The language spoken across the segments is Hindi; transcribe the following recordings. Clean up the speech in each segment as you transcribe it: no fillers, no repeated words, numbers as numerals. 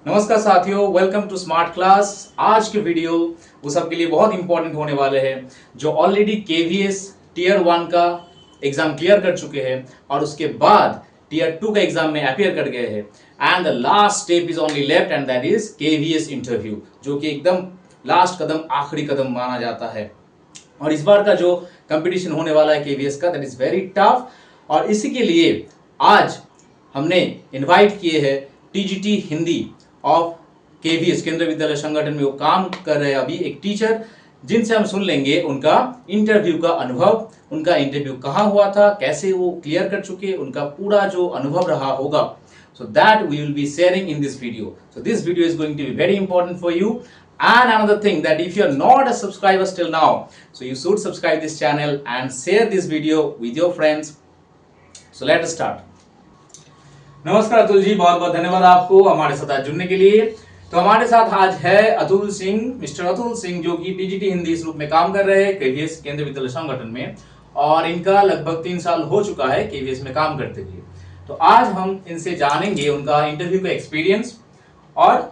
नमस्कार साथियों, वेलकम टू स्मार्ट क्लास। आज के वीडियो वो सबके लिए बहुत इंपॉर्टेंट होने वाले हैं जो ऑलरेडी केवीएस टीयर 1 का एग्जाम क्लियर कर चुके हैं और उसके बाद टीयर 2 का एग्जाम में अपियर कर गए हैं and the last step is only left and that is KVS interview, जो कि एकदम लास्ट कदम, आखिरी कदम माना जाता है। और इस बार का जो कंपटीशन होने वाला है केवीएस का, दैट इज वेरी टफ। और इसी के लिए आज हमने इनवाइट किए हैं टीजीटी हिंदी ऑफ केवीएस, केंद्रीय विद्यालय संगठन में वो काम कर रहे हैं अभी एक टीचर, जिनसे हम सुन लेंगे उनका इंटरव्यू का अनुभव, उनका इंटरव्यू कहाँ हुआ था, कैसे वो क्लियर कर चुके, उनका पूरा जो अनुभव रहा होगा। So that we will be sharing in this video. So this video is going to be very important for you. And another thing, that if you are not a subscriber still now, so you should subscribe this channel and share this video with your friends. So let us start. नमस्कार अतुल जी, बहुत बहुत धन्यवाद आपको हमारे साथ आज जुड़ने के लिए। तो हमारे साथ आज है अतुल सिंह, मिस्टर अतुल सिंह, जो कि टीजीटी हिंदी इस रूप में काम कर रहे हैं केवीएस केंद्रीय विद्यालय संगठन में, और इनका लगभग 3 साल हो चुका है केवीएस में काम करते हुए। तो आज हम इनसे जानेंगे उनका इंटरव्यू का एक्सपीरियंस और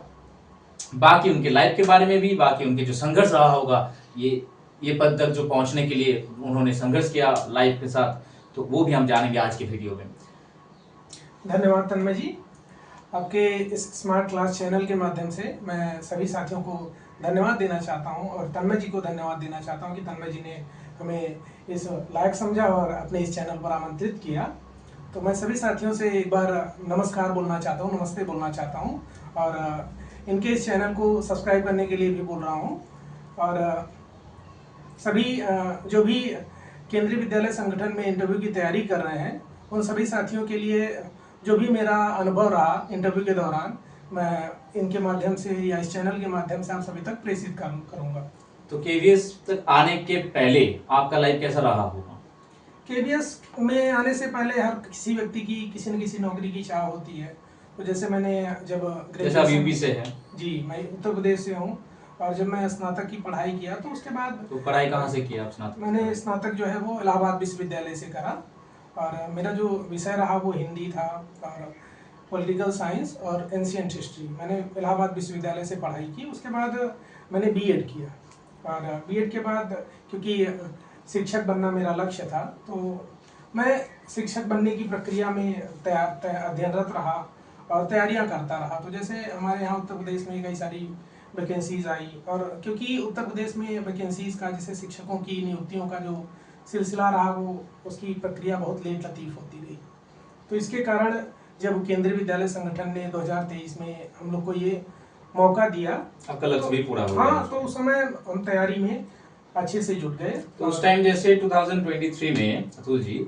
बाकी उनके लाइफ के बारे में भी, बाकी उनके जो संघर्ष रहा होगा ये पद तक जो पहुंचने के लिए उन्होंने संघर्ष किया लाइफ के साथ, तो वो भी हम जानेंगे आज के वीडियो में। धन्यवाद तन्मय जी, आपके इस स्मार्ट क्लास चैनल के माध्यम से मैं सभी साथियों को धन्यवाद देना चाहता हूं और तन्मय जी को धन्यवाद देना चाहता हूं कि तन्मय जी ने हमें इस लायक समझा और अपने इस चैनल पर आमंत्रित किया। तो मैं सभी साथियों से एक बार नमस्कार बोलना चाहता हूं, नमस्ते बोलना चाहता हूं और इनके इस चैनल को सब्सक्राइब करने के लिए भी बोल रहा हूं। और सभी जो भी केंद्रीय विद्यालय संगठन में इंटरव्यू की तैयारी कर रहे हैं, उन सभी साथियों के लिए जो भी मेरा अनुभव रहा इंटरव्यू के दौरान, मैं इनके माध्यम से या इस चैनल के माध्यम से आप सभी तक प्रेषित करूंगा। तो केवीएस तक आने के पहले आपका लाइफ कैसा रहा होगा? केवीएस में आने से पहले हर किसी व्यक्ति की किसी न किसी नौकरी की चाह होती है। तो जैसे मैंने जब यूपी से है जी, मैं उत्तर प्रदेश से हूँ, और जब मैं स्नातक की पढ़ाई किया तो उसके बाद तो पढ़ाई कहाँ से किया आप स्नातक? मैंने स्नातक जो है वो इलाहाबाद विश्वविद्यालय से करा और मेरा जो विषय रहा वो हिंदी था और पॉलिटिकल साइंस और एंशिएंट हिस्ट्री। मैंने इलाहाबाद विश्वविद्यालय से पढ़ाई की। उसके बाद मैंने बीएड किया और बीएड के बाद क्योंकि शिक्षक बनना मेरा लक्ष्य था, तो मैं शिक्षक बनने की प्रक्रिया में अध्ययनरत रहा और तैयारियां करता रहा। तो जैसे हमारे यहाँ उत्तर प्रदेश में कई सारी वैकेंसीज आई, और क्योंकि उत्तर प्रदेश में वैकेंसीज का, जैसे शिक्षकों की नियुक्तियों का जो सिलसिला रहा, वो उसकी प्रक्रिया बहुत लेट लतीफ़ होती रही। तो इसके कारण जब केंद्रीय विद्यालय संगठन ने 2023 में हम लोग को ये मौका दिया, आपका लक्ष्य भी पूरा हो गया। हाँ, तो उस समय हम तैयारी में अच्छे से जुट गए। तो उस टाइम जैसे 2023 में अतुल जी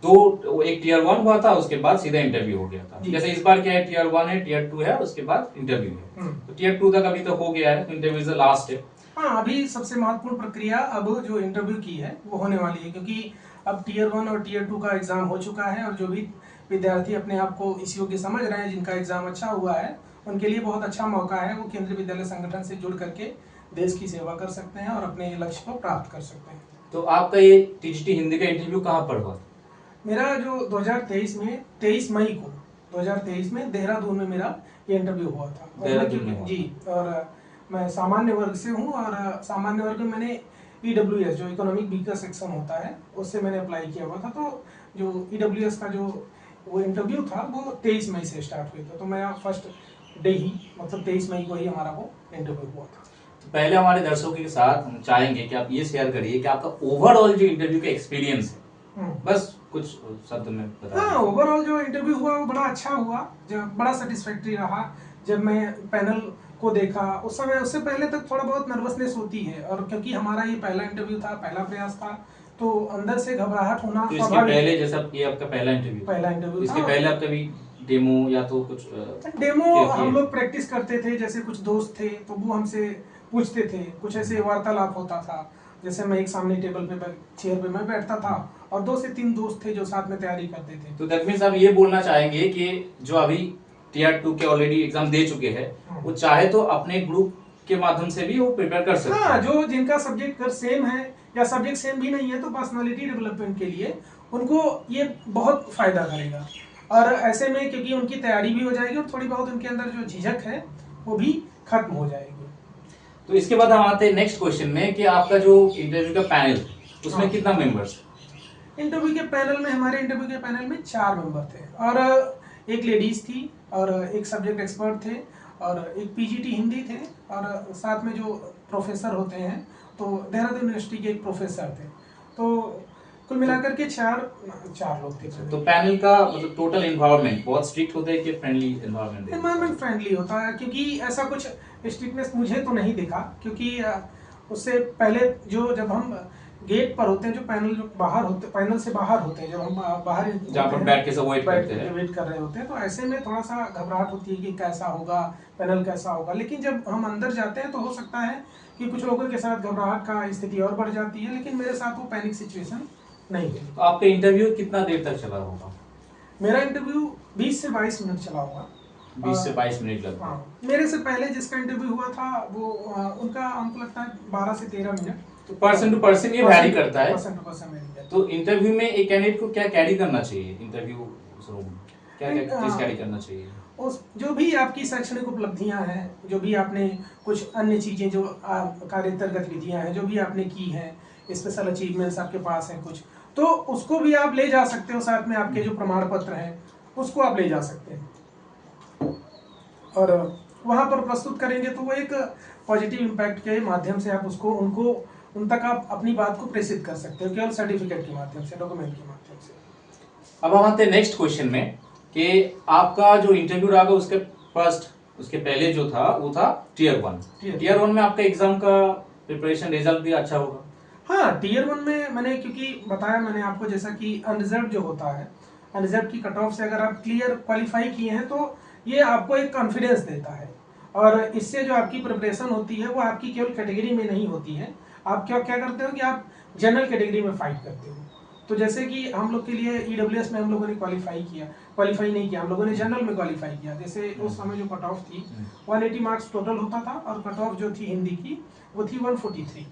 एक टीयर 1 हुआ था, उसके बाद सीधा इंटरव्यू हो गया था। जैसे इस बार क्या है, टीयर 1 है, टीयर 2 है, उसके बाद इंटरव्यू है। तो टीयर 2 तक अभी तक हो गया है, interview is the last step. हाँ, अभी सबसे महत्वपूर्ण प्रक्रिया अब जो इंटरव्यू की है वो होने वाली है, क्योंकि अब टीयर 1 और टीयर 2 का एग्जाम हो चुका है और जो भी विद्यार्थी अपने आप को इस योग्य समझ रहे हैं, जिनका एग्जाम अच्छा हुआ है, उनके लिए बहुत अच्छा मौका है। वो केंद्रीय विद्यालय संगठन से जुड़ करके देश की सेवा कर सकते हैं और अपने लक्ष्य को प्राप्त कर सकते हैं। तो आपका ये टीजीटी हिंदी का इंटरव्यू कहाँ पर हुआ? मेरा जो 2023 में 23 मई को 2023 में देहरादून में मेरा ये इंटरव्यू हुआ था। जी, और मैं सामान्य वर्ग से हूँ और सामान्य वर्ग में मैंने ईडब्ल्यूएस जो इकोनॉमिक वीकर सेक्शन होता है, उससे मैंने अप्लाई किया हुआ था। तो जो ईडब्ल्यूएस का जो वो इंटरव्यू था वो 23 मई से स्टार्ट हुआ था। तो मेरा फर्स्ट डे ही, मतलब 23 मई को ही हमारा वो इंटरव्यू हुआ था। तो पहले हमारे दर्शकों के साथ हम चाहेंगे कि आप ये शेयर करिए कि आपका ओवरऑल जो इंटरव्यू का एक्सपीरियंस है, बस कुछ शब्द में बताइए। हाँ, ओवरऑल जो इंटरव्यू हुआ वो बड़ा अच्छा हुआ, जो बड़ा सेटिस्फैक्टरी रहा। जब मैं पैनल को देखा उस समय, उससे पहले तक थोड़ा बहुत नर्वसनेस होती है, और क्योंकि हमारा ये पहला इंटरव्यू था, पहला प्रयास था, तो अंदर से घबराहट होना तो इसके पहले, जैसा ये आपका पहला इंटरव्यू, इसके पहले आप कभी डेमो या तो कुछ डेमो हम लोग प्रैक्टिस करते थे, जैसे कुछ दोस्त थे तो वो हमसे पूछते थे, कुछ ऐसे वार्तालाप होता था। जैसे मैं एक सामने टेबल पे चेयर पे मैं बैठता था और 2 से 3 दोस्त थे जो साथ में तैयारी करते थे। तो दैट मींस आप ये बोलना चाहेंगे कि जो अभी टीयर 2 के ऑलरेडी एग्जाम दे चुके हैं, वो चाहे तो अपने ग्रुप के माध्यम से भी वो प्रिपेयर कर सकते हैं। हाँ, जो जिनका सब्जेक्ट सेम है या सब्जेक्ट सेम भी नहीं है, तो पर्सनालिटी डेवलपमेंट के लिए उनको ये बहुत फायदा करेगा। और ऐसे में क्योंकि उनकी तैयारी भी हो जाएगी और थोड़ी बहुत उनके अंदर जो झिझक है वो भी खत्म हो जाएगी। तो इसके बाद हम आते हैं नेक्स्ट क्वेश्चन में कि आपका जो इंटरव्यू का पैनल उसमें कितना मेंबर्स? इंटरव्यू के पैनल में हमारे इंटरव्यू के पैनल में 4 मेंबर थे और एक लेडीज थी और एक सब्जेक्ट एक्सपर्ट थे और एक पीजीटी हिंदी थे और साथ में जो प्रोफेसर होते हैं तो देहरादून यूनिवर्सिटी के एक प्रोफेसर थे। तो कुल मिलाकर के चार लोग थे। तो पैनल का मतलब टोटल एनवायरनमेंट बहुत स्ट्रिक्ट होता है कि फ्रेंडली एनवायरनमेंट फ्रेंडली होता है क्योंकि ऐसा कुछ स्ट्रिक्टनेस मुझे तो नहीं दिखा क्योंकि उससे पहले जो जब हम गेट पर होते हैं जो पैनल जो बाहर होते पैनल से बाहर होते हैं जब हम बाहर जहाँ पर बैठ के सब वेट कर रहे होते हैं तो ऐसे में थोड़ा सा घबराहट होती है कि कैसा होगा पैनल कैसा होगा, लेकिन जब हम अंदर जाते हैं तो हो सकता है कि कुछ लोगों के साथ घबराहट का स्थिति और बढ़ जाती है, लेकिन मेरे साथ वो पैनिक सिचुएशन नहीं है। तो आपका इंटरव्यू कितना देर तक चला होगा? मेरा इंटरव्यू 20 से 22 मिनट चला होगा। 20 से 22 मिनट लगभग। हाँ, मेरे से पहले जिसका इंटरव्यू हुआ था वो उनका हमको लगता है 12 से 13 मिनट। तो पर्सन टू पर्सन ये वैरी करता है। पर्सन टू पर्सन वैरी करता है। तो इंटरव्यू में एक कैंडिडेट को क्या कैरी करना चाहिए? इंटरव्यू रूम क्या चीज कैरी करना चाहिए? उस जो भी आपकी शैक्षणिक उपलब्धियां हैं, जो भी आपने कुछ अन्य चीजें जो कार्यतर गतिविधियां हैं जो भी आपने की हैं, स्पेशल अचीवमेंट्स आपके पास हैं कुछ, तो उसको भी आप ले जा सकते हो। साथ में आपके जो प्रमाण पत्र हैं उसको आप ले जा सकते हैं और वहाँ पर प्रस्तुत करेंगे तो वो एक पॉजिटिव इम्पैक्ट के माध्यम से आप उसको उन तक आप अपनी बात को प्रेषित कर सकते हो केवल सर्टिफिकेट के माध्यम से, डॉक्यूमेंट के माध्यम से। अब हम आते हैं नेक्स्ट क्वेश्चन में कि आपका जो इंटरव्यू रहा उसके पहले जो था वो था टीयर 1। टीयर 1 में आपका एग्जाम का प्रिपरेशन रिजल्ट भी अच्छा होगा? हाँ, टीयर 1 में मैंने क्योंकि बताया मैंने आपको जैसा कि अनरिजर्व जो होता है, अनरिजर्व की कट ऑफ से अगर आप क्लियर क्वालिफाई किए हैं तो ये आपको एक कॉन्फिडेंस देता है और इससे जो आपकी प्रिपरेशन होती है वो आपकी केवल कैटेगरी में नहीं होती है। आप क्या करते हो कि आप जनरल कैटेगरी में फाइट करते हो। तो जैसे कि हम लोग के लिए ईडब्ल्यूएस में हम लोगों ने क्वालिफाई नहीं किया, हम लोगों ने जनरल में क्वालिफाई किया। जैसे उस समय जो कट ऑफ थी 180 मार्क्स टोटल होता था और कट ऑफ जो थी हिंदी की वो थी 143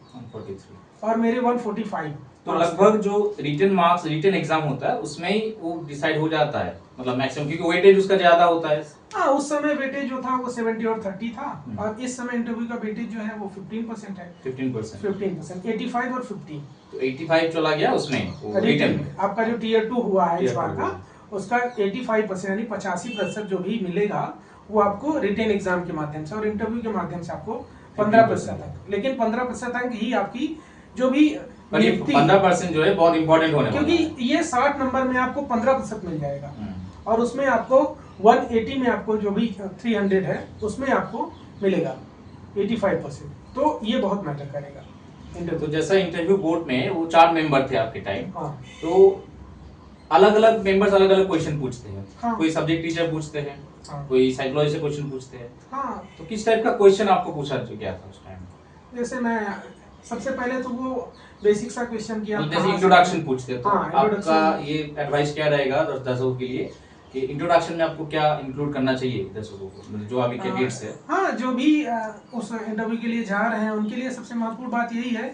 और मेरे 145। तो लगभग जो रिटन एग्जाम होता है उसमें ही वो डिसाइड हो जाता है, मतलब मैक्सिमम, क्योंकि वेटेज उसका ज्यादा होता है। हाँ, उस समय वेटेज जो था वो 70 और 30 था और इस समय इंटरव्यू का वेटेज जो है वो 15% है। 15% 85 और 15। तो 85 चला गया उसमें रिटन में। आपका जो टीयर 2 हुआ है इस बार का उसका 85% यानी 85% जो भी मिलेगा वो आपको रिटन एग्जाम के माध्यम से और इंटरव्यू के माध्यम से आपको 15% तक, लेकिन 15% तक ही आपकी जो भी 15% जो है बहुत इंपॉर्टेंट होने वाला है क्योंकि ये 60 नंबर में आपको 15% मिल जाएगा और उसमें आपको 180 में आपको जो भी 300 है उसमें आपको मिलेगा 85%। तो ये बहुत मैटर करेगा। तो जैसा इंटरव्यू बोर्ड में वो 4 मेंबर थे आपके टाइम, हाँ। तो अलग अलग मेंबर्स अलग अलग क्वेश्चन पूछते हैं। हाँ। कोई सब्जेक्ट टीचर पूछते हैं, हाँ। कोई साइकोलॉजी से क्वेश्चन पूछते हैं। हाँ। तो किस टाइप का क्वेश्चन आपको पूछा गया था उस टाइम? जैसे मैं सबसे पहले तो वो बेसिक सा क्वेश्चन किया, जैसे इंट्रोडक्शन पूछते हैं तो हाँ, आपका ये एडवाइस क्या रहेगा दर्शकों के लिए कि इंट्रोडक्शन में आपको क्या इंक्लूड करना चाहिए दर्शकों को, जो अभी कैंडिडेट्स है? हाँ, जो भी उस इंटरव्यू के लिए जा रहे हैं उनके लिए सबसे महत्वपूर्ण बात यही है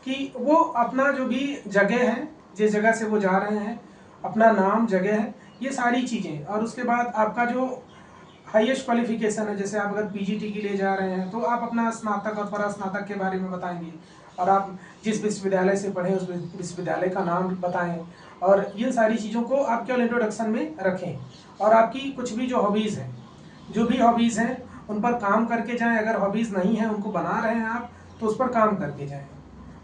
कि वो अपना जो भी जगह है, जिस जगह से वो जा रहे हैं, अपना नाम, जगह है, ये सारी चीज़ें, और उसके बाद आपका जो हाईएस्ट क्वालिफिकेशन है, जैसे आप अगर पीजीटी के लिए जा रहे हैं तो आप अपना स्नातक और परास्नातक के बारे में बताएंगे और आप जिस विश्वविद्यालय से पढ़े उस विश्वविद्यालय का नाम बताएं और इन सारी चीज़ों को आप केवल इंट्रोडक्शन में रखें और आपकी कुछ भी जो हॉबीज़ हैं, उन पर काम करके जाएं। अगर हॉबीज़ नहीं है, उनको बना रहे हैं आप, तो उस पर काम करके जाएं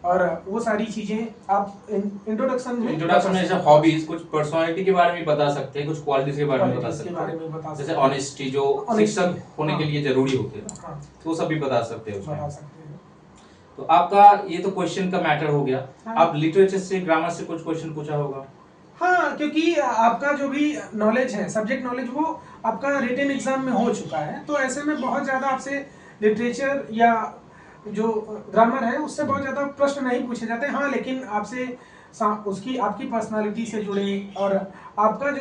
और वो सारी चीज़ें आप इंट्रोडक्शन में जैसे हॉबीज, कुछ पर्सनालिटी के बारे में बता सकते हैं, कुछ क्वालिटीज के बारे में बता सकते हैं, जैसे ऑनेस्टी जो शिक्षक होने के लिए जरूरी होते हैं, तो वो सब भी बता सकते हैं। तो आपका ये तो क्वेश्चन का मैटर हो गया। आप लिटरेचर से, ग्रामर से कुछ क्वेश्चन पूछा होगा? हाँ, क्योंकि आपका जो भी नॉलेज है, सब्जेक्ट नॉलेज, वो आपका रिटन एग्जाम में हो चुका है, तो ऐसे में बहुत ज़्यादा आपसे लिटरेचर या जो ग्रामर है उससे बहुत ज़्यादा प्रश्न नहीं पूछे जाते। हाँ, लेकिन आपसे आपकी पर्सनालिटी से जुड़े और आपका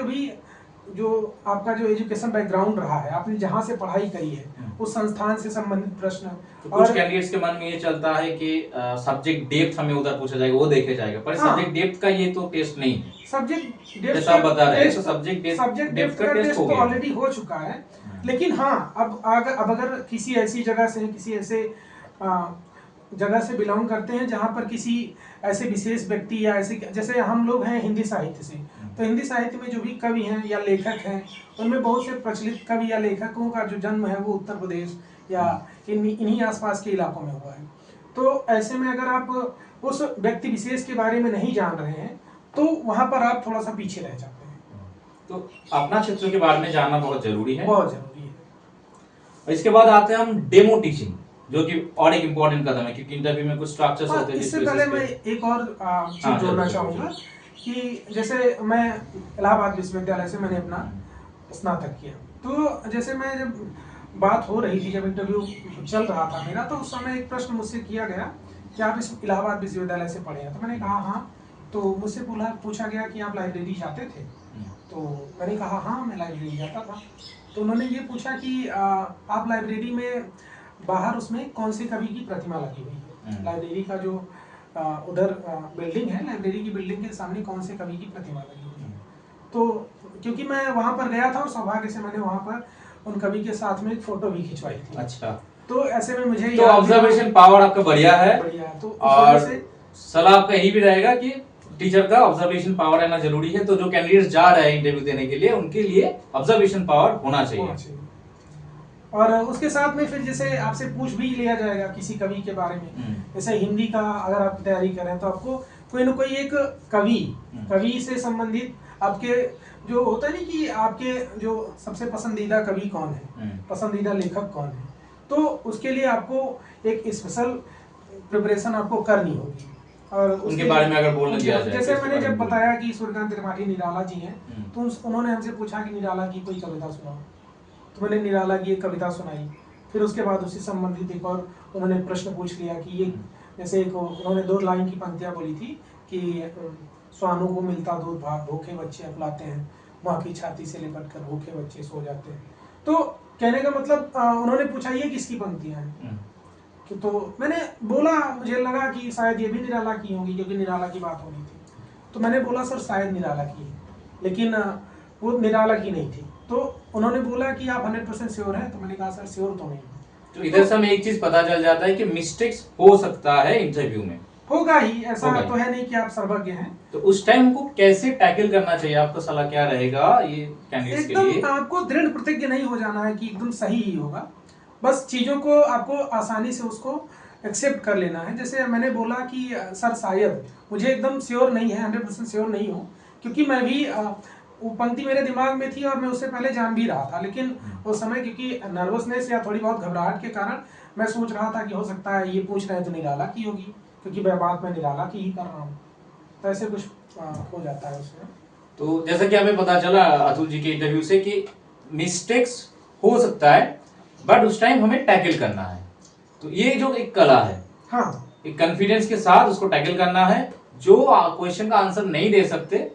जो एजुकेशन बैकग्राउंड रहा है, आपने जहाँ से पढ़ाई करी है, उस संस्थान से संबंधित प्रश्न। तो कुछ कैंडिडेट्स के मन में ये चलता है कि सब्जेक्ट डेप्थ हमें उधर पूछा जाएगा, वो देखे जाएगा, पर सब्जेक्ट डेप्थ का ये तो टेस्ट नहीं है। सब्जेक्ट जैसा आप बता रहे हैं तो सब्जेक्ट डेप्थ का टेस्ट तो ऑलरेडी हो चुका है, लेकिन हाँ अब अगर किसी ऐसी जगह से, किसी ऐसे जगह से बिलोंग करते हैं जहाँ पर किसी ऐसे विशेष व्यक्ति या ऐसे, जैसे हम लोग हैं हिंदी साहित्य से, तो हिंदी साहित्य में जो भी कवि हैं या लेखक हैं, उनमें बहुत से प्रचलित कवि या लेखकों का जो जन्म है वो उत्तर प्रदेश या इन्हीं आसपास के इलाकों में हुआ है। तो ऐसे में अगर आप उस व्यक्ति विशेष के बारे में नहीं जान रहे हैं तो वहाँ पर आप थोड़ा सा पीछे रह जाते हैं। तो अपना क्षेत्र के बारे में जानना बहुत जरूरी है, बहुत जरूरी है। और इसके बाद आते हैं हम डेमो टीचिंग, जो कि और एक इम्पोर्टेंट कदम है, क्योंकि इंटरव्यू में कुछ स्ट्रक्चर्स होते हैं। इससे पहले मैं एक और चीज जोड़ना चाहूँगा कि जैसे मैं इलाहाबाद विश्वविद्यालय से मैंने अपना स्नातक किया, तो जैसे मैं जब बात हो रही थी, जब इंटरव्यू चल रहा था मेरा, तो उस समय एक प्रश्न मुझसे किया गया कि आप इस इलाहाबाद विश्वविद्यालय से पढ़े हैं, तो मैंने कहा हाँ। तो मुझसे पूछा गया कि आप लाइब्रेरी जाते थे, तो मैंने कहा हाँ मैं लाइब्रेरी जाता था। तो उन्होंने ये पूछा कि आप लाइब्रेरी में बाहर उसमें कौन से कवि की प्रतिमा लगी हुई है, लाइब्रेरी का जो उधर बिल्डिंग है, लाइब्रेरी की बिल्डिंग के सामने कौन से कवि की प्रतिमा लगी हुई है। तो क्योंकि मैं वहाँ पर गया था और सौभाग्य से मैंने वहाँ पर उन कवि के साथ में एक फोटो भी खिंचवाई थी। अच्छा, तो ऐसे में मुझे तो ऑब्जर्वेशन पावर आपका बढ़िया है, तो और सलाह आपका यही भी रहेगा कि टीचर का ऑब्जर्वेशन पावर रहना जरूरी है। तो जो कैंडिडेट्स जा रहे हैं इंटरव्यू देने के लिए, उनके लिए ऑब्जर्वेशन पावर होना चाहिए। और उसके साथ में फिर जैसे आपसे पूछ भी लिया जाएगा किसी कवि के बारे में, जैसे हिंदी का अगर आप तैयारी करें तो आपको कोई ना कोई एक कवि से संबंधित आपके जो होता है नहीं कि आपके जो सबसे पसंदीदा कवि कौन है, पसंदीदा लेखक कौन है, तो उसके लिए आपको एक स्पेशल प्रिपरेशन आपको करनी होगी। और उनके बारे में अगर बोलने दिया जाए, जैसे मैंने जब बताया कि सूर्यकांत त्रिपाठी निराला जी हैं, तो उन्होंने हमसे पूछा कि निराला की कोई कविता सुनाओ, तो मैंने निराला की एक कविता सुनाई। फिर उसके बाद उसी संबंधित एक और उन्होंने प्रश्न पूछ लिया कि ये जैसे एक उन्होंने 2 लाइन की पंक्तियां बोली थी कि स्वानों को मिलता दूध भात, भूखे बच्चे अपलाते हैं, माँ की छाती से लिपट कर भूखे बच्चे सो जाते हैं। तो कहने का मतलब उन्होंने पूछा ये किसकी पंक्तियां हैं, तो मैंने बोला, मुझे लगा कि शायद ये भी निराला की होंगी क्योंकि निराला की बात हो रही थी, तो मैंने बोला सर शायद निराला की है, लेकिन वो निराला की नहीं थी। तो उन्होंने बोला कि आप 100% श्योर हैं, तो मैंने कहा सर श्योर तो नहीं। तो इधर से हमें एक चीज पता चल जाता है कि मिस्टेक्स हो सकता है इंटरव्यू में, होगा ही, ऐसा तो है नहीं कि आप सर्वज्ञ हैं। तो उस टाइम को कैसे टैकल करना चाहिए, आपका सलाह क्या रहेगा ये कैंडिडेट्स के लिए? एकदम आपको दृढ़ प्रतिज्ञ नहीं हो जाना है कि एकदम सही ही होगा, बस चीजों को आपको आसानी से उसको एक्सेप्ट कर लेना है। जैसे मैंने बोला कि सर शायद, मुझे एकदम श्योर नहीं है, 100% श्योर नहीं हूँ, क्योंकि मैं भी वो पंक्ति मेरे दिमाग में थी और मैं उससे पहले जान भी रहा था, लेकिन उस समय क्योंकि नर्वसनेस या थोड़ी बहुत घबराहट के कारण मैं सोच रहा था कि हो सकता है ये पूछ रहे हैं तो निराला की होगी, क्योंकि बात मैं निराला की ही कर रहा हूँ, तो ऐसे कुछ हो जाता है उसमें। तो जैसा कि हमें पता चला अतुल जी के इंटरव्यू से कि मिस्टेक्स हो सकता है, बट उस टाइम हमें टैकल करना है। तो ये जो एक कला है, हाँ, एक कॉन्फिडेंस के साथ उसको टैकल करना है। जो क्वेश्चन का आंसर नहीं दे सकते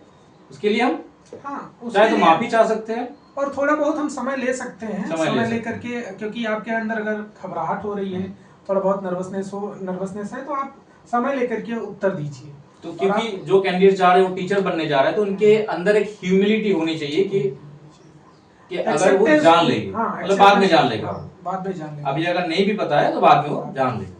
उसके लिए हम चाहे तो माफी चाह सकते हैं, और थोड़ा बहुत हम समय ले सकते हैं, समय लेकर के, क्योंकि आपके अंदर अगर घबराहट हो रही है, थोड़ा बहुत नर्वसनेस है, तो आप समय लेकर के उत्तर दीजिए। तो क्योंकि जो कैंडिडेट जा रहे हैं वो टीचर बनने जा रहे हैं, तो उनके अंदर एक ह्यूमिलिटी होनी चाहिए कि अगर वो जान लेंगे, मतलब बाद में जान लेगा, अभी अगर नहीं भी पता है तो बाद में वो जान लेगा।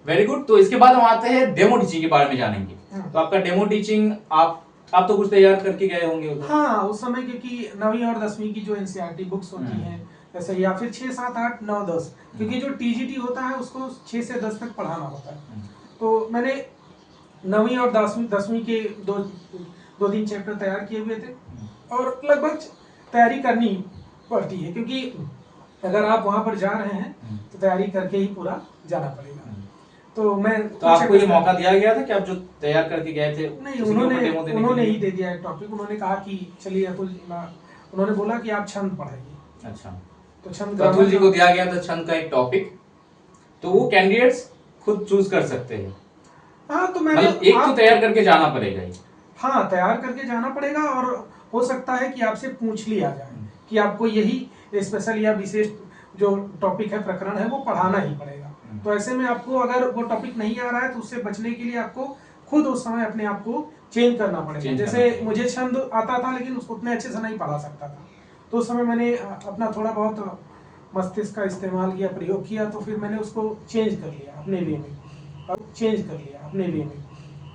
Very good. तो इसके बाद हम आते हैं डेमो टीचिंग के बारे में जानेंगे। तो आपका डेमो टीचिंग आप तो कुछ तैयार करके गए होंगे उधर? हाँ, उस समय क्योंकि 9वीं और 10वीं की जो एनसीईआरटी बुक्स होती हैं, जैसे या फिर 6, 7, 8, 9, 10, क्योंकि जो टीजीटी होता है उसको 6 से 10 तक पढ़ाना होता है। तो मैंने 9वीं और 10वीं के 2-3 चैप्टर तैयार किए हुए थे, और लगभग तैयारी करनी पड़ती है, क्योंकि अगर आप वहाँ पर जा रहे हैं तो तैयारी करके ही पूरा जाना पड़ेगा। तो आपको ये मौका दिया गया था कि आप जो तैयार करके गए थे? नहीं, उन्होंने ही दे दिया एक टॉपिक। उन्होंने कहा कि चलिए अतुल, उन्होंने बोला कि आप छंद पढ़ाइए। अच्छा, तो छंद अतुल जी को दिया गया था छंद का एक टॉपिक, तो वो कैंडिडेट्स खुद चूज कर सकते हैं। हाँ, तो मैंने एक तो तैयार करके जाना पड़ेगा ही। हाँ, तैयार करके जाना पड़ेगा, और हो सकता है कि आपसे पूछ लिया जाए कि आपको यही स्पेशल या विशेष जो टॉपिक है, प्रकरण है, वो पढ़ाना ही पड़ेगा। तो ऐसे में आपको अगर वो टॉपिक नहीं आ रहा है तो उससे बचने के लिए आपको खुद उस समय अपने आप को चेंज करना पड़ेगा। Change जैसे करना पड़ेगा। मुझे छंद आता था लेकिन उसको उतने अच्छे से नहीं पढ़ा सकता था, तो उस समय मैंने अपना थोड़ा बहुत मस्तिष्क का इस्तेमाल किया, प्रयोग किया, तो फिर मैंने उसको चेंज कर लिया अपने वे में,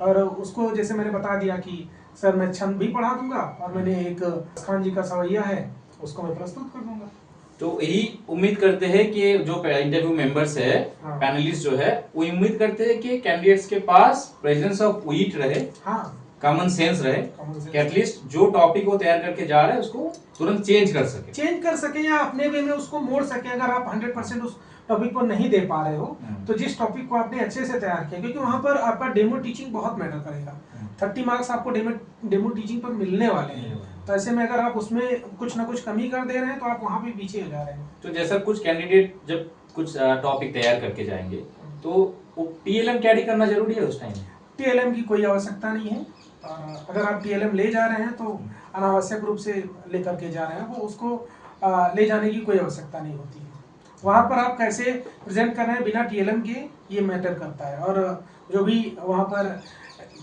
और उसको जैसे मैंने बता दिया कि सर मैं छंद भी पढ़ा दूंगा और मैंने एक खान जी का सवैया है उसको मैं प्रस्तुत कर दूंगा। तो यही उम्मीद करते हैं कि जो इंटरव्यू मेंबर्स है, हाँ। पैनलिस्ट जो है, वो उम्मीद करते हैं कि कैंडिडेट्स के पास प्रेजेंस ऑफ वीट रहे, हाँ, कॉमन सेंस रहे, Common sense। कि एटलीस्ट जो टॉपिक वो तैयार करके जा रहे हैं उसको तुरंत चेंज कर सके। या अपने वे में उसको मोड़ सके। अगर आप 100% उस टॉपिक को नहीं दे पा रहे हो तो जिस टॉपिक को आपने अच्छे से तैयार किया, क्योंकि वहां पर आपका डेमो टीचिंग बहुत मैटर करेगा। 30 मार्क्स आपको डेमो टीचिंग पर मिलने वाले हैं, तो ऐसे में अगर आप उसमें कुछ ना कुछ कमी कर दे रहे हैं तो आप वहां पे पीछे हो जा रहे हैं। तो जैसा कुछ कैंडिडेट जब कुछ टॉपिक तैयार करके जाएंगे तो वो टीएलएम कैरी करना जरूरी है उस टाइम? टीएलएम की कोई आवश्यकता नहीं है। अगर आप टीएलएम ले जा रहे हैं तो अनावश्यक रूप से लेकर के जा रहे हैं, वो उसको ले जाने की कोई आवश्यकता नहीं होती है। वहाँ पर आप कैसे प्रेजेंट कर रहे हैं बिना टीएलएम के, ये मैटर करता है। और जो भी वहाँ पर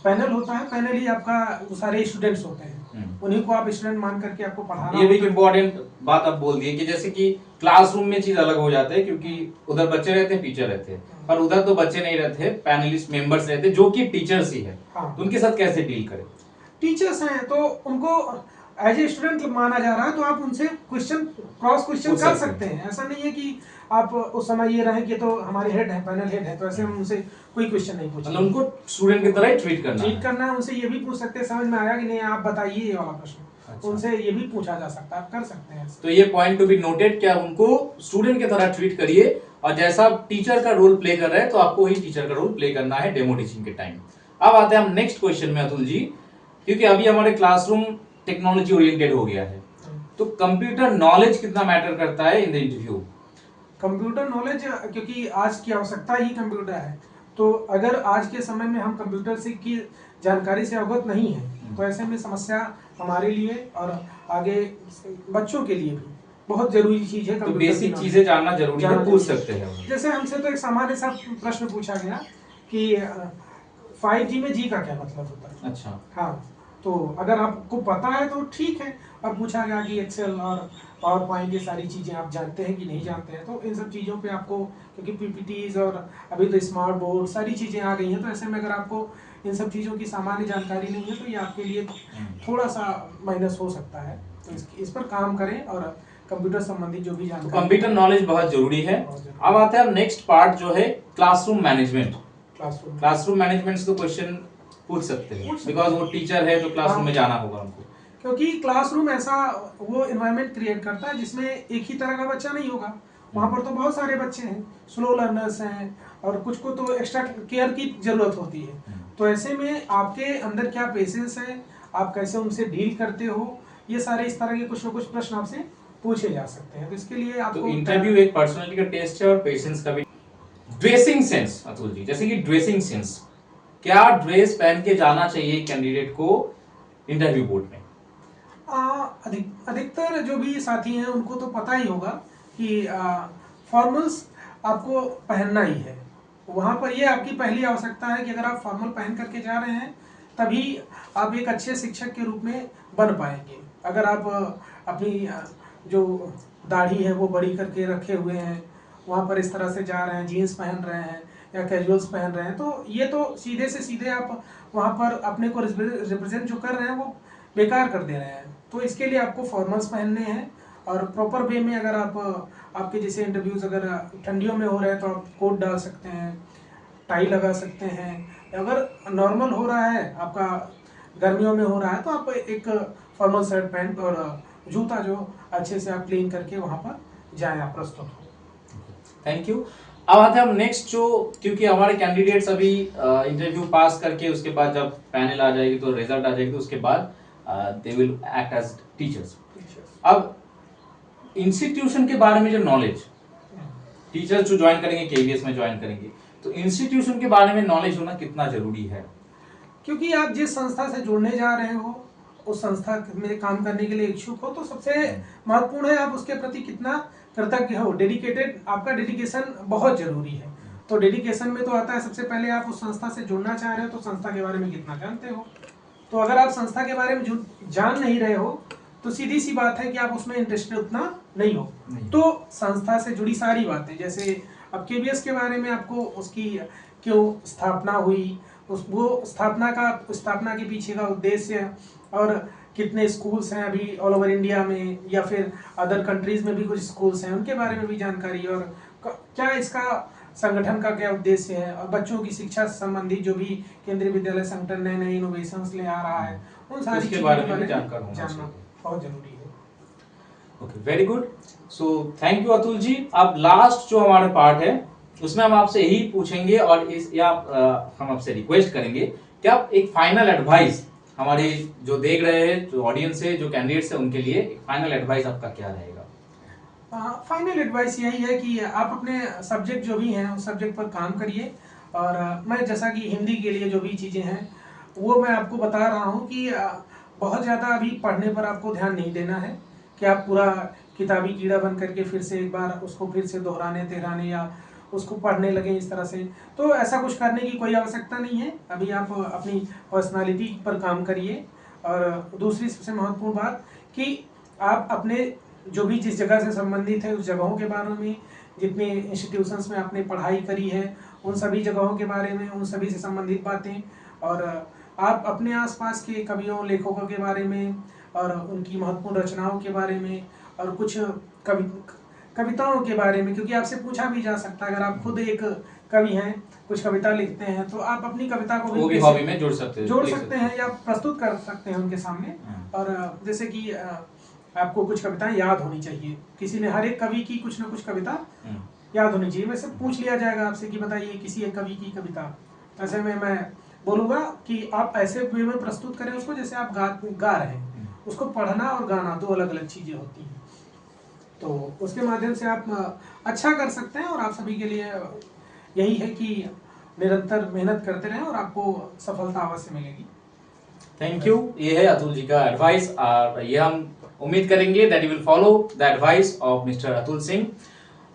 पैनल होता है, पैनल ही आपका सारे स्टूडेंट्स होते हैं, उन्हीं को आप स्टूडेंट मान करके आपको पढ़ाना। ये भी एक इम्पोर्टेंट बात आप बोल दिए कि जैसे कि क्लासरूम में चीज अलग हो जाता है, क्योंकि उधर बच्चे रहते हैं, टीचर रहते हैं, पर उधर तो बच्चे नहीं रहते, पैनलिस्ट मेंबर्स रहते हैं जो कि टीचर्स ही है। हाँ। तो उनके साथ कैसे डील करें? टीचर्स हैं तो उनको एज ए स्टूडेंट माना जा रहा है, तो आप उनसे क्रॉस क्वेश्चन कर सकते हैं। ऐसा नहीं है कि आप उस समय ये रहे कि तो हमारे हेड है, पैनल हेड है, तो ऐसे हम उनसे कोई क्वेश्चन नहीं पूछेंगे। मतलब उनको स्टूडेंट की तरह ही ट्रीट करना है। उनसे ये भी पूछ सकते हैं समझ में आया कि नहीं, आप बताइए ये वाला प्रश्न। अच्छा। उनसे ये भी पूछा जा सकता है, आप कर सकते हैं। तो ये पॉइंट टू बी नोटेड, क्या उनको स्टूडेंट की तरह ट्रीट करिए, और जैसा टीचर का रोल प्ले कर रहे हैं तो आपको ही टीचर का रोल प्ले करना है डेमो टीचिंग के टाइम। अब आते हैं हम नेक्स्ट क्वेश्चन में अतुल जी, क्योंकि अभी हमारे क्लासरूम टेक्नोलॉजी ओरिएंटेड हो गया है, तो कंप्यूटर नॉलेज कितना मैटर करता है in the interview? Computer knowledge, क्योंकि आज की आवश्यकता ही कंप्यूटर है, तो अगर आज के समय में हम कंप्यूटर से की जानकारी से अवगत नहीं है तो ऐसे में समस्या हमारे लिए और आगे बच्चों के लिए भी बहुत जरूरी चीज है। तो बेसिक चीजें जानना जरूरी है, पूछ सकते हैं। जैसे हमसे तो एक सामान्य सा प्रश्न पूछा गया कि 5G में जी का क्या मतलब होता है। अच्छा। हाँ, तो अगर आपको पता है तो ठीक है, और पूछा गया कि एक्सेल और पावर पॉइंट ये सारी चीज़ें आप जानते हैं कि नहीं जानते हैं, तो इन सब चीज़ों पे आपको, क्योंकि पीपीटीज और अभी तो स्मार्ट बोर्ड सारी चीज़ें आ गई हैं, तो ऐसे में अगर आपको इन सब चीज़ों की सामान्य जानकारी नहीं है तो ये आपके लिए थोड़ा सा माइनस हो सकता है। तो इस पर काम करें और कंप्यूटर संबंधी जो भी जानकारी, तो कंप्यूटर नॉलेज बहुत जरूरी है। अब आता है नेक्स्ट पार्ट जो है क्लासरूम मैनेजमेंट। क्लासरूम मैनेजमेंट से तो क्वेश्चन पूछ सकते हैं, बिकॉज वो टीचर है तो क्लासरूम में जाना होगा उनको, क्योंकि क्लासरूम ऐसा वो एनवायरनमेंट क्रिएट करता है जिसमें एक ही तरह का बच्चा नहीं होगा। वहाँ पर तो बहुत सारे बच्चे हैं, स्लो लर्नर्स हैं, और कुछ को तो एक्स्ट्रा केयर की जरूरत होती है। तो ऐसे में आपके अंदर क्या पेशेंस है, आप कैसे उनसे डील करते हो, ये सारे इस तरह के कुछ न कुछ प्रश्न आपसे पूछे जा सकते हैं। तो इसके लिए आपको, तो इंटरव्यू एक पर्सनालिटी का टेस्ट है और पेशेंस का भी। ड्रेसिंग सेंस अतुल जी, जैसे कि ड्रेसिंग सेंस, क्या ड्रेस पहन के जाना चाहिए कैंडिडेट को इंटरव्यू बोर्ड में? अधिकतर जो भी साथी हैं उनको तो पता ही होगा कि फॉर्मल्स आपको पहनना ही है। वहाँ पर ये आपकी पहली आवश्यकता है कि अगर आप फॉर्मल पहन करके जा रहे हैं तभी आप एक अच्छे शिक्षक के रूप में बन पाएंगे। अगर आप अपनी जो दाढ़ी है वो बड़ी करके रखे हुए हैं, वहाँ पर इस तरह से जा रहे हैं, जीन्स पहन रहे हैं या कैजुअल्स पहन रहे हैं, तो ये तो सीधे से सीधे आप वहाँ पर अपने को रिप्रेजेंट जो कर रहे हैं वो बेकार कर दे रहे हैं। तो इसके लिए आपको फॉर्मल्स पहनने हैं, और प्रॉपर वे में अगर आप आपके जैसे इंटरव्यूज अगर ठंडियों में हो रहे हैं तो आप कोट डाल सकते हैं, टाई लगा सकते हैं। अगर नॉर्मल हो रहा है आपका, गर्मियों में हो रहा है, तो आप एक फॉर्मल शर्ट पैंट और जूता जो अच्छे से आप क्लीन करके वहाँ पर जाएं, आप प्रस्तुत हो। Thank you. अब आते हैं हम नेक्स्ट जो, क्योंकि हमारे कैंडिडेट्स अभी इंटरव्यू पास करके उसके बाद जब पैनल आ जाएगी तो रिजल्ट आ जाएगी, तो उसके बाद they will act as teachers. अब इंस्टीट्यूशन के बारे में जो नॉलेज, टीचर्स जो ज्वाइन करेंगे केवीएस में ज्वाइन करेंगे, तो इंस्टीट्यूशन के बारे में नॉलेज होना कितना जरूरी है? क्योंकि आप जिस संस्था से जुड़ने जा रहे हो, उस संस्था में काम करने के लिए इच्छुक हो, तो सबसे महत्वपूर्ण है आप उसके प्रति कितना कृतज्ञ हो, डेडिकेटेड, आपका डेडिकेशन बहुत जरूरी है। तो डेडिकेशन में तो आता है सबसे पहले आप उस संस्था से जुड़ना चाह रहे हो तो संस्था के बारे में कितना जानते हो। तो अगर आप संस्था के बारे में जान नहीं रहे हो तो सीधी सी बात है कि आप उसमें इंटरेस्टेड उतना नहीं हो। तो संस्था से जुड़ी सारी बातें, जैसे अब केवीएस के बारे में आपको उसकी क्यों स्थापना हुई, वो स्थापना के पीछे का उद्देश्य, और कितने स्कूल्स हैं अभी ऑल ओवर इंडिया में या फिर अदर कंट्रीज में भी कुछ स्कूल्स हैं, उनके बारे में भी जानकारी, और क्या इसका संगठन का क्या उद्देश्य है, और बच्चों की शिक्षा से संबंधित जो भी केंद्रीय विद्यालय संगठन नए नए इनोवेशंस ले आ रहा है, उन सारी चीजों के बारे में जानना बहुत जरूरी है। Okay, very good. So thank you Atul ji. अब लास्ट जो हमारा पार्ट है उसमें हम आपसे यही पूछेंगे और हम आपसे रिक्वेस्ट करेंगे कि आप एक फाइनल एडवाइस हमारे जो देख रहे हैं, जो ऑडियंस है, जो कैंडिडेट्स है, उनके लिए एक फाइनल एडवाइस आपका क्या रहेगा? फाइनल एडवाइस यही है कि आप अपने सब्जेक्ट जो भी हैं उस सब्जेक्ट पर काम करिए, और मैं जैसा कि हिंदी के लिए जो भी चीज़ें हैं वो मैं आपको बता रहा हूँ कि बहुत ज़्यादा अभी पढ़ने पर आपको ध्यान नहीं देना है कि आप पूरा किताबी कीड़ा बन करके फिर से एक बार उसको फिर से दोहराने तिहराने या उसको पढ़ने लगे इस तरह से। तो ऐसा कुछ करने की कोई आवश्यकता नहीं है। अभी आप अपनी पर्सनालिटी पर काम करिए, और दूसरी सबसे महत्वपूर्ण बात कि आप अपने जो भी जिस जगह से संबंधित है उस जगहों के बारे में, जितने इंस्टीट्यूशंस में आपने पढ़ाई करी है उन सभी जगहों के बारे में, उन सभी से संबंधित बातें, और आप अपने आसपास के कवियों लेखकों के बारे में और उनकी महत्वपूर्ण रचनाओं के बारे में और कुछ कविताओं के बारे में, क्योंकि आपसे पूछा भी जा सकता है अगर आप खुद एक कवि हैं, कुछ कविता लिखते हैं, तो आप अपनी कविता को भी हॉबी में जोड़ सकते हैं या प्रस्तुत कर सकते हैं उनके सामने। और जैसे कि आपको कुछ कविताएं याद होनी चाहिए, किसी ने हर एक कवि की कुछ ना कुछ कविता याद होनी चाहिए। वैसे पूछ लिया जाएगा आपसे कि बताइए किसी एक कवि की कविता, ऐसे में मैं बोलूँगा कि आप ऐसे वे में प्रस्तुत करें उसको जैसे आप गा रहे हैं। उसको पढ़ना और गाना दो अलग अलग चीज़ें होती हैं, तो उसके माध्यम से आप अच्छा कर सकते हैं। और आप सभी के लिए यही है कि निरंतर मेहनत करते रहें और आपको सफलता अवश्य मिलेगी। Thank you. ये है अतुल जी का एडवाइस, और ये हम उम्मीद करेंगे that you will follow the advice of mister Atul Singh.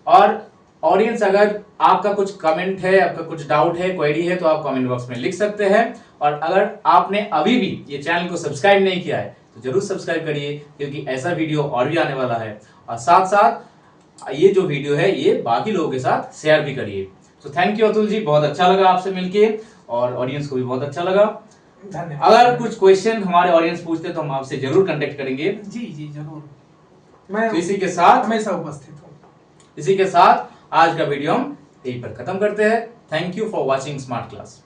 और ऑडियंस, अगर आपका कुछ कमेंट है, आपका कुछ डाउट है, क्वेरी है, तो आप कमेंट बॉक्स में लिख सकते हैं। और अगर आपने अभी भी ये चैनल को सब्सक्राइब नहीं किया है तो जरूर सब्सक्राइब करिए, क्योंकि ऐसा वीडियो और भी आने वाला है। और साथ साथ ये जो वीडियो है ये बाकी लोगों के साथ शेयर भी करिए। तो थैंक यू अतुल जी, बहुत अच्छा लगा आपसे मिलके, और ऑडियंस को भी बहुत अच्छा लगा। धन्यवाद। अगर कुछ क्वेश्चन हमारे ऑडियंस पूछते तो हम आपसे जरूर कांटेक्ट करेंगे। जी जी जरूर, मैं तो इसी के साथ हमेशा उपस्थित हूँ। इसी के साथ आज का वीडियो हम यहीं पर खत्म करते हैं। Thank you for watching smart class.